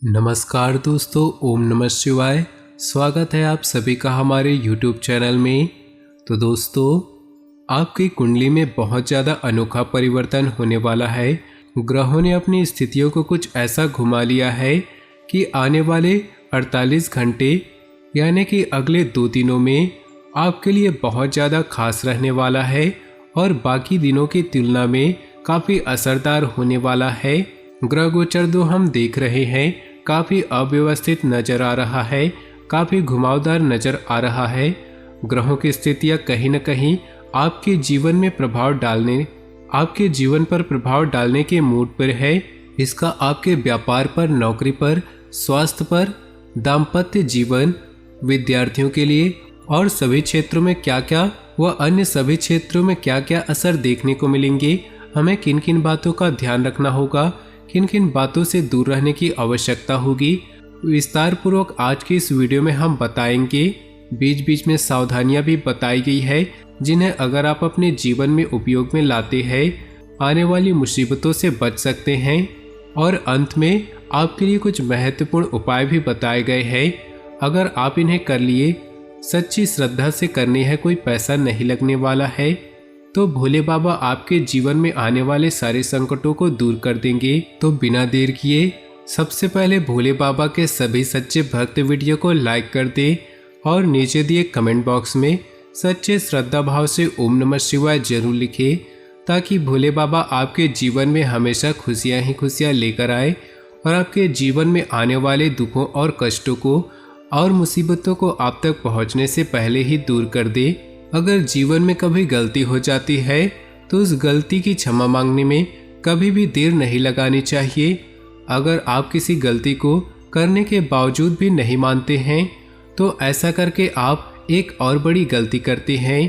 नमस्कार दोस्तों, ओम नमः शिवाय। स्वागत है आप सभी का हमारे YouTube चैनल में। तो दोस्तों, आपकी कुंडली में बहुत ज़्यादा अनोखा परिवर्तन होने वाला है। ग्रहों ने अपनी स्थितियों को कुछ ऐसा घुमा लिया है कि आने वाले 48 घंटे यानी कि अगले 2 दिनों में आपके लिए बहुत ज़्यादा खास रहने वाला है और बाकी दिनों की तुलना में काफ़ी असरदार होने वाला है। ग्रह गोचर जो हम देख रहे हैं काफ़ी अव्यवस्थित नजर आ रहा है, काफ़ी घुमावदार नजर आ रहा है। ग्रहों की स्थितियां कहीं न कहीं आपके जीवन में आपके जीवन पर प्रभाव डालने के मूड पर है। इसका आपके व्यापार पर, नौकरी पर, स्वास्थ्य पर, दाम्पत्य जीवन, विद्यार्थियों के लिए और सभी क्षेत्रों में क्या क्या व अन्य सभी क्षेत्रों में क्या क्या असर देखने को मिलेंगे। हमें किन किन बातों का ध्यान रखना होगा, किन किन बातों से दूर रहने की आवश्यकता होगी, विस्तार पूर्वक आज की इस वीडियो में हम बताएंगे। बीच बीच में सावधानियां भी बताई गई है जिन्हें अगर आप अपने जीवन में उपयोग में लाते हैं आने वाली मुसीबतों से बच सकते हैं। और अंत में आपके लिए कुछ महत्वपूर्ण उपाय भी बताए गए हैं। अगर आप इन्हें कर लिए, सच्ची श्रद्धा से करने हैं, कोई पैसा नहीं लगने वाला है, तो भोले बाबा आपके जीवन में आने वाले सारे संकटों को दूर कर देंगे। तो बिना देर किए सबसे पहले भोले बाबा के सभी सच्चे भक्त वीडियो को लाइक कर दे और नीचे दिए कमेंट बॉक्स में सच्चे श्रद्धा भाव से ओम नमः शिवाय जरूर लिखे, ताकि भोले बाबा आपके जीवन में हमेशा खुशियां ही खुशियां लेकर आए और आपके जीवन में आने वाले दुखों और कष्टों को और मुसीबतों को आप तक पहुंचने से पहले ही दूर कर दे। अगर जीवन में कभी गलती हो जाती है तो उस गलती की क्षमा मांगने में कभी भी देर नहीं लगानी चाहिए। अगर आप किसी गलती को करने के बावजूद भी नहीं मानते हैं तो ऐसा करके आप एक और बड़ी गलती करते हैं।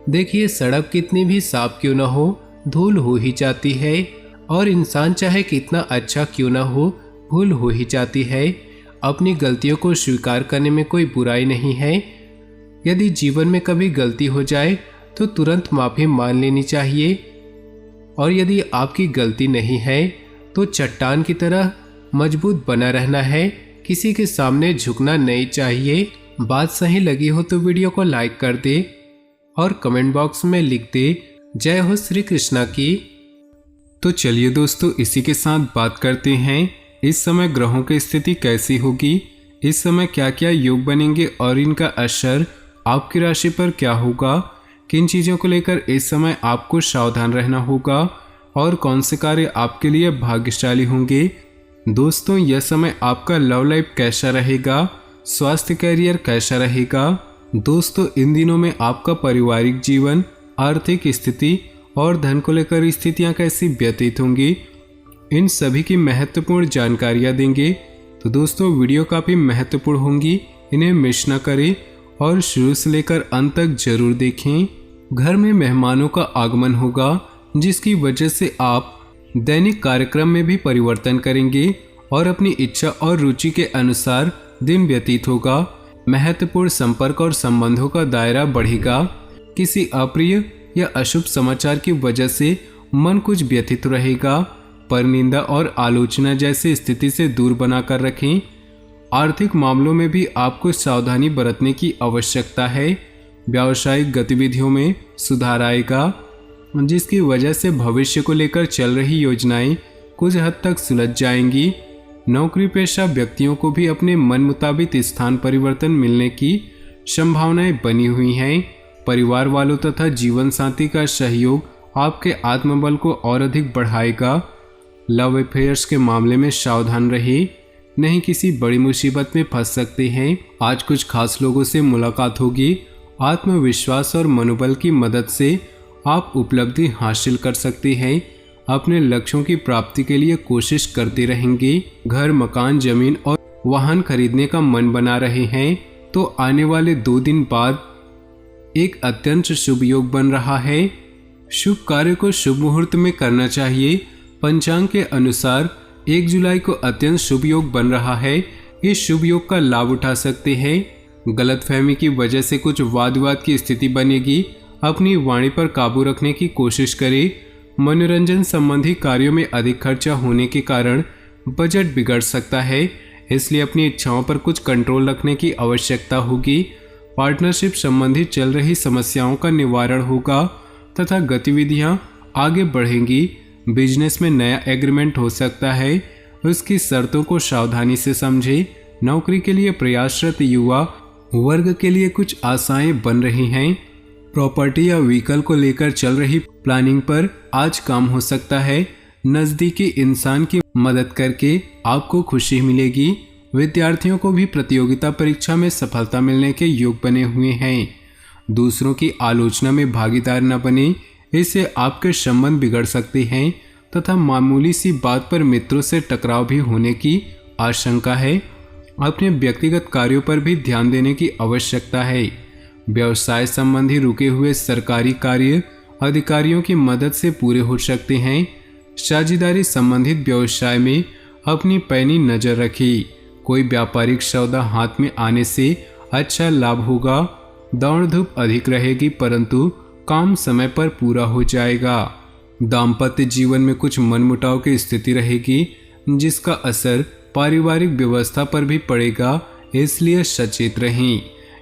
देखिए, सड़क कितनी भी साफ क्यों ना हो, धूल हो ही जाती है, और इंसान चाहे कितना अच्छा क्यों ना हो, भूल हो ही जाती है। अपनी गलतियों को स्वीकार करने में कोई बुराई नहीं है। यदि जीवन में कभी गलती हो जाए तो तुरंत माफी मान लेनी चाहिए, और यदि आपकी गलती नहीं है तो चट्टान की तरह मजबूत बना रहना है, किसी के सामने झुकना नहीं चाहिए। बात सही लगी हो तो वीडियो को लाइक कर दे और कमेंट बॉक्स में लिख दे जय हो श्री कृष्णा की। तो चलिए दोस्तों, इसी के साथ बात करते हैं इस समय ग्रहों की स्थिति कैसी होगी, इस समय क्या क्या योग बनेंगे और इनका असर आपकी राशि पर क्या होगा, किन चीज़ों को लेकर इस समय आपको सावधान रहना होगा और कौन से कार्य आपके लिए भाग्यशाली होंगे। दोस्तों, यह समय आपका लव लाइफ कैसा रहेगा, स्वास्थ्य कैरियर कैसा रहेगा। दोस्तों, इन दिनों में आपका पारिवारिक जीवन, आर्थिक स्थिति और धन को लेकर स्थितियां कैसी व्यतीत होंगी, इन सभी की महत्वपूर्ण जानकारियां देंगे। तो दोस्तों, वीडियो काफ़ी महत्वपूर्ण होंगी, इन्हें मिस न करें और शुरू से लेकर अंत तक जरूर देखें। घर में मेहमानों का आगमन होगा जिसकी वजह से आप दैनिक कार्यक्रम में भी परिवर्तन करेंगे और अपनी इच्छा और रुचि के अनुसार दिन व्यतीत होगा। महत्वपूर्ण संपर्क और संबंधों का दायरा बढ़ेगा। किसी अप्रिय या अशुभ समाचार की वजह से मन कुछ व्यथित रहेगा। पर निंदा और आलोचना जैसी स्थिति से दूर बनाकर रखें। आर्थिक मामलों में भी आपको सावधानी बरतने की आवश्यकता है। व्यावसायिक गतिविधियों में सुधार आएगा, जिसकी वजह से भविष्य को लेकर चल रही योजनाएं कुछ हद तक सुलझ जाएंगी। नौकरी पेशा व्यक्तियों को भी अपने मन मुताबिक स्थान परिवर्तन मिलने की संभावनाएं बनी हुई हैं। परिवार वालों तथा जीवन साथी का सहयोग आपके आत्मबल को और अधिक बढ़ाएगा। लव अफेयर्स के मामले में सावधान रहिए, नहीं किसी बड़ी मुसीबत में फंस सकते हैं। आज कुछ खास लोगों से मुलाकात होगी। आत्मविश्वास और मनोबल की मदद से आप उपलब्धि हासिल कर सकते हैं। अपने लक्ष्यों की प्राप्ति के लिए कोशिश करते रहेंगे। घर, मकान, जमीन और वाहन खरीदने का मन बना रहे हैं तो आने वाले 2 दिन बाद एक अत्यंत शुभ योग बन रहा है। शुभ कार्य को शुभ मुहूर्त में करना चाहिए। पंचांग के अनुसार 1 जुलाई को अत्यंत शुभ योग बन रहा है। इस शुभ योग का लाभ उठा सकते हैं। गलतफहमी की वजह से कुछ वाद विवाद की स्थिति बनेगी। अपनी वाणी पर काबू रखने की कोशिश करें। मनोरंजन संबंधी कार्यों में अधिक खर्चा होने के कारण बजट बिगड़ सकता है। इसलिए अपनी इच्छाओं पर कुछ कंट्रोल रखने की आवश्यकता होगी। पार्टनरशिप संबंधी चल रही समस्याओं का निवारण होगा तथा गतिविधियां आगे बढ़ेंगी। बिजनेस में नया एग्रीमेंट हो सकता है, उसकी शर्तों को सावधानी से समझे। नौकरी के लिए प्रयासरत युवा वर्ग के लिए कुछ आशाएं बन रही हैं। प्रॉपर्टी या व्हीकल को लेकर चल रही प्लानिंग पर आज काम हो सकता है। नज़दीकी इंसान की मदद करके आपको खुशी मिलेगी। विद्यार्थियों को भी प्रतियोगिता परीक्षा में सफलता मिलने के योग बने हुए हैं। दूसरों की आलोचना में भागीदार न बने, इससे आपके संबंध बिगड़ सकते हैं तथा मामूली सी बात पर मित्रों से टकराव भी होने की आशंका है। अपने व्यक्तिगत कार्यों पर भी ध्यान देने की आवश्यकता है। व्यवसाय संबंधी रुके हुए सरकारी कार्य अधिकारियों की मदद से पूरे हो सकते हैं। साझेदारी संबंधित व्यवसाय में अपनी पैनी नजर रखी। कोई व्यापारिक सौदा हाथ में आने से अच्छा लाभ होगा। दौड़ धूप अधिक रहेगी परंतु काम समय पर पूरा हो जाएगा। दाम्पत्य जीवन में कुछ मनमुटाव की स्थिति रहेगी जिसका असर पारिवारिक व्यवस्था पर भी पड़ेगा, इसलिए सचेत रहें।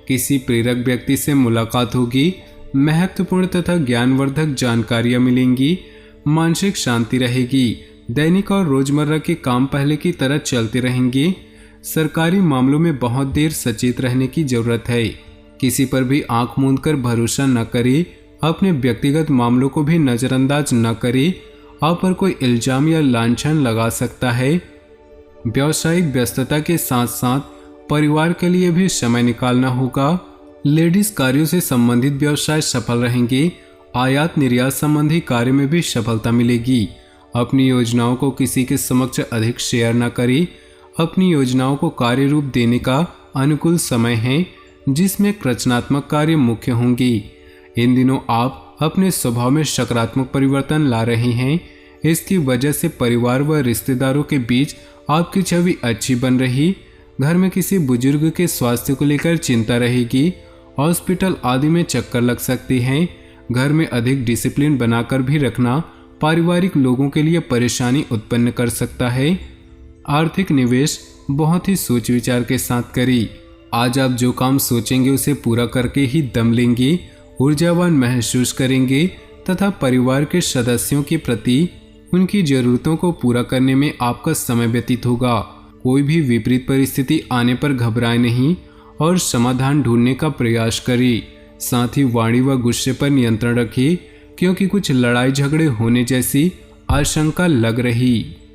किसी प्रेरक व्यक्ति से मुलाकात होगी। महत्वपूर्ण तथा ज्ञानवर्धक जानकारियां मिलेंगी। मानसिक शांति रहेगी। दैनिक और रोजमर्रा के काम पहले की तरह चलते रहेंगे। सरकारी मामलों में बहुत देर सचेत रहने की जरूरत है। किसी पर भी आंख मूंद कर भरोसा न करें। अपने व्यक्तिगत मामलों को भी नजरअंदाज न करें। आप पर कोई इल्जाम या लांछन लगा सकता है। व्यावसायिक व्यस्तता के साथ साथ परिवार के लिए भी समय निकालना होगा। लेडीज कार्यों से संबंधित व्यवसाय सफल रहेंगे। आयात निर्यात संबंधी कार्य में भी सफलता मिलेगी। अपनी योजनाओं को किसी के समक्ष अधिक शेयर न करें। अपनी योजनाओं को कार्य रूप देने का अनुकूल समय है जिसमें रचनात्मक कार्य मुख्य होंगी। इन दिनों आप अपने स्वभाव में सकारात्मक परिवर्तन ला रहे हैं। इसकी वजह से परिवार व रिश्तेदारों के बीच आपकी छवि अच्छी बन रही। घर में किसी बुजुर्ग के स्वास्थ्य को लेकर चिंता रहेगी। हॉस्पिटल आदि में चक्कर लग सकते हैं। घर में अधिक डिसिप्लिन बनाकर भी रखना पारिवारिक लोगों के लिए परेशानी उत्पन्न कर सकता है। आर्थिक निवेश बहुत ही सोच विचार के साथ करें। आज आप जो काम सोचेंगे उसे पूरा करके ही दम लेंगे। ऊर्जावान महसूस करेंगे तथा परिवार के सदस्यों के प्रति उनकी जरूरतों को पूरा करने में आपका समय व्यतीत होगा। कोई भी विपरीत परिस्थिति आने पर घबराए नहीं और समाधान ढूंढने का प्रयास करें। साथ ही वाणी व गुस्से पर नियंत्रण रखिए क्योंकि कुछ लड़ाई झगड़े होने जैसी आशंका लग रही।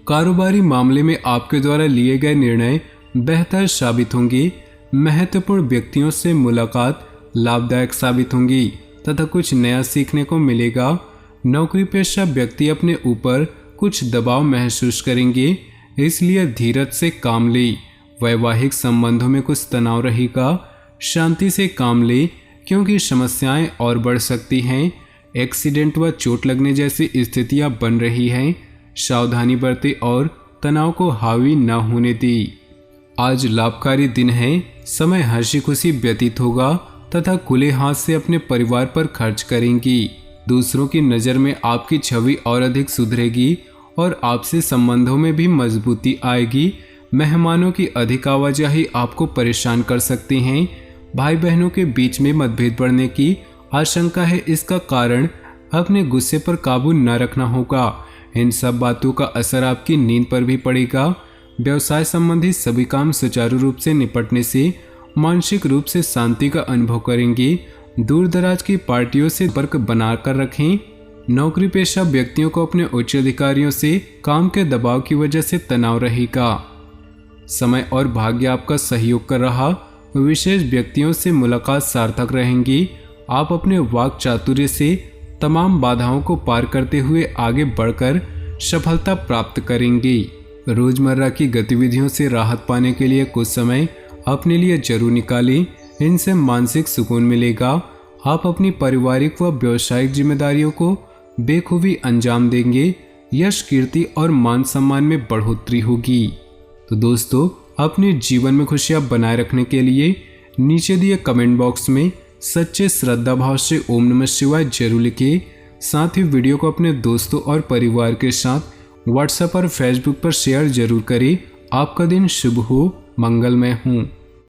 कारोबारी मामले में आपके द्वारा लिए गए निर्णय बेहतर साबित होंगे। महत्वपूर्ण व्यक्तियों से मुलाकात लाभदायक साबित होंगी तथा कुछ नया सीखने को मिलेगा। नौकरी पेशा व्यक्ति अपने ऊपर कुछ दबाव महसूस करेंगे, इसलिए धीरज से काम ले। वैवाहिक संबंधों में कुछ तनाव रहेगा। शांति से काम ले क्योंकि समस्याएं और बढ़ सकती हैं। एक्सीडेंट व चोट लगने जैसी स्थितियां बन रही हैं। सावधानी बरते और तनाव को हावी न होने दी। आज लाभकारी दिन है। समय हंसी खुशी व्यतीत होगा तथा खुले हाथ से अपने परिवार पर खर्च करेंगी। दूसरों की नज़र में आपकी छवि और अधिक सुधरेगी और आपसे संबंधों में भी मजबूती आएगी। मेहमानों की अधिक आवाजाही आपको परेशान कर सकती हैं। भाई बहनों के बीच में मतभेद बढ़ने की आशंका है। इसका कारण अपने गुस्से पर काबू न रखना होगा। इन सब बातों का असर आपकी नींद पर भी पड़ेगा। व्यवसाय संबंधी सभी काम सुचारू रूप से निपटने से मानसिक रूप से शांति का अनुभव करेंगे। दूर दराज की पार्टियों से संपर्क बनाकर रखें। नौकरी पेशा व्यक्तियों को अपने उच्च अधिकारियों से काम के दबाव की वजह से तनाव रहेगा। समय और भाग्य आपका सहयोग कर रहा। विशेष व्यक्तियों से मुलाकात सार्थक रहेंगी। आप अपने वाक चातुर्य से तमाम बाधाओं को पार करते हुए आगे बढ़कर सफलता प्राप्त करेंगे। रोजमर्रा की गतिविधियों से राहत पाने के लिए कुछ समय अपने लिए जरूर निकालें। इनसे मानसिक सुकून मिलेगा। आप अपनी पारिवारिक व व्यावसायिक जिम्मेदारियों को बेखूबी अंजाम देंगे। यश कीर्ति और मान सम्मान में बढ़ोतरी होगी। तो दोस्तों, अपने जीवन में खुशियां बनाए रखने के लिए नीचे दिए कमेंट बॉक्स में सच्चे श्रद्धा भाव से ओम नमः शिवाय जरूर लिखिए। साथ ही वीडियो को अपने दोस्तों और परिवार के साथ व्हाट्सएप और फेसबुक पर शेयर जरूर करें। आपका दिन शुभ हो, मंगलमय हो।